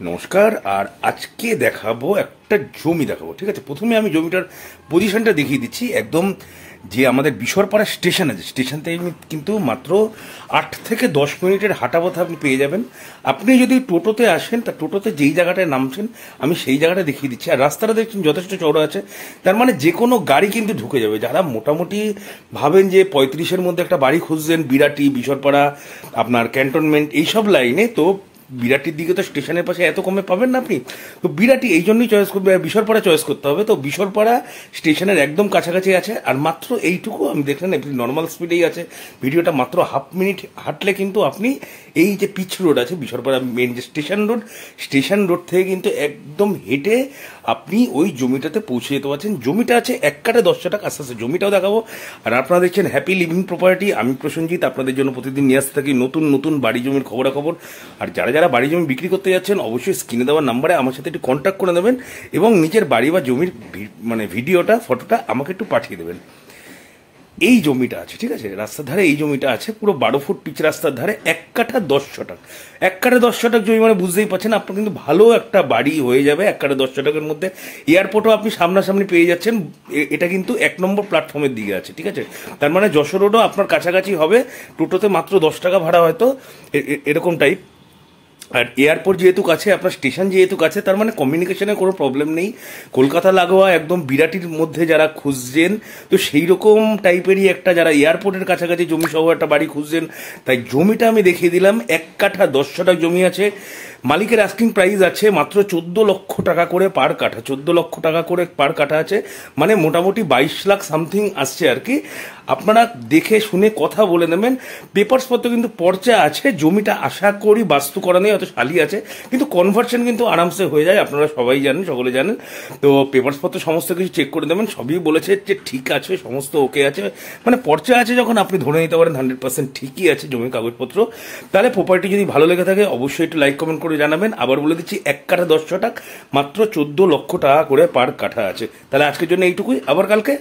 নমস্কার। আর আজকে দেখাবো একটা জমি দেখাবো, ঠিক আছে। প্রথমে আমি জমিটার পজিশনটা দেখিয়ে দিচ্ছি। একদম যে আমাদের বিশরপাড়া স্টেশন আছে, স্টেশন থেকে কিন্তু মাত্র 8 থেকে 10 মিনিটের হাঁটা পথে আপনি পেয়ে যাবেন। আপনি যদি টোটোতে আসেন, তা টোটোতে যেই জায়গাটায় নামছেন আমি সেই জায়গাটা দেখিয়ে দিচ্ছি। আর রাস্তাটা দেখছেন যথেষ্ট চওড়া আছে, তার মানে যে কোনো গাড়ি কিন্তু ঢুকে যাবে। যারা মোটামুটি ভাবেন যে 35-এর মধ্যে একটা বাড়ি খুঁজছেন, বিরাটি, বিশরপাড়া, আপনার ক্যান্টনমেন্ট, এইসব লাইনে, তো বিরাটির দিকে তো স্টেশনের পাশে এত কমে পাবেন না আপনি। তো বিরাটি এই জন্যই চয়েস করবে, বিশরপাড়া চয়েস করতে হবে। তো বিশরপাড়া স্টেশনের একদম কাছাকাছি আছে। আর মাত্র এইটুকু আমি দেখলেন, আপনি নর্মাল স্পিডেই আছে। ভিডিওটা মাত্র হাফ মিনিট হাঁটলে কিন্তু আপনি এই যে পিচ রোড আছে বিশরপাড়া মেন যে স্টেশন রোড থেকে কিন্তু একদম হেঁটে আপনি ওই জমিটাতে পৌঁছে যেতে পারছেন। জমিটা আছে 1 কাঠা 10 টাকা। আস্তে আস্তে জমিটাও দেখাবো। আর আপনারা দেখছেন হ্যাপি লিভিং প্রপার্টি। আমি প্রসেনজিৎ আপনাদের জন্য প্রতিদিন নিয়ে আসতে থাকি নতুন নতুন বাড়ি জমির খবরাখবর। আর যারা যারা বাড়ি জমি বিক্রি করতে যাচ্ছেন, অবশ্যই স্ক্রিনে দেওয়ার নাম্বারে আমার সাথে একটু কন্ট্যাক্ট করে দেবেন এবং নিজের বাড়ি বা জমির ভিডিওটা, ফটোটা আমাকে একটু পাঠিয়ে দেবেন। এই জমিটা আছে, ঠিক আছে, রাস্তার ধারে এই জমিটা আছে, পুরো 12 ফুট পিচ রাস্তার ধারে, 1 কাঠা 10 শতক। 1 কাঠা 10 শতক জমি মানে বুঝতেই পারছেন আপনার কিন্তু ভালো একটা বাড়ি হয়ে যাবে 1 কাঠা 10 শতকের মধ্যে। এয়ারপোর্টও আপনি সামনাসামনি পেয়ে যাচ্ছেন। এটা কিন্তু 1 নম্বর প্ল্যাটফর্মের দিকে আছে, ঠিক আছে। তার মানে যশোর রোডও আপনার কাছাকাছি হবে। টোটোতে মাত্র 10 টাকা ভাড়া, হয়তো এরকম টাইপ। আর এয়ারপোর্ট যেহেতু কাছে, আপনার স্টেশন যেহেতু কাছে, তার মানে কমিউনিকেশনের কোনো প্রবলেম নেই। কলকাতা লাগোয়া একদম বিরাটির মধ্যে যারা খুঁজছেন, তো সেই রকম টাইপেরই একটা, যারা এয়ারপোর্টের কাছাকাছি জমি সহ একটা বাড়ি খুঁজছেন, তাই জমিটা আমি দেখিয়ে দিলাম। 1 কাঠা 10 শতক জমি আছে। মালিকের আস্কিং প্রাইস আছে মাত্র 14 লক্ষ টাকা করে পার কাঠা। 14 লক্ষ টাকা করে পার কাঠা আছে, মানে মোটামুটি 22 লাখ সামথিং আসছে আর কি। আপনারা দেখে শুনে কথা বলে নেবেন। পেপারস পত্র কিন্তু পর্চা আছে। জমিটা আশা করি বাস্তু করা নেই, অত শালি আছে, কিন্তু কনভার্সন কিন্তু আরামসে হয়ে যায়। আপনারা সবাই জানেন, সকলে জানেন। তো পেপারস পত্র সমস্ত কিছু চেক করে দেবেন। সবই বলেছে যে ঠিক আছে, সমস্ত ওকে আছে, মানে পর্চা আছে। যখন আপনি ধরে নিতে পারেন 100% ঠিকই আছে জমির কাগজপত্র। তাহলে প্রপার্টি যদি ভালো লেগে থাকে অবশ্যই একটু লাইক কমেন্ট করে জানাবেন। আবার বলে দিচ্ছি 1 কাঠা 10 শতক, মাত্র 14 লক্ষ টাকা করে পার কাঠা আছে। তাহলে আজকের জন্য এইটুকুই, আবার কালকে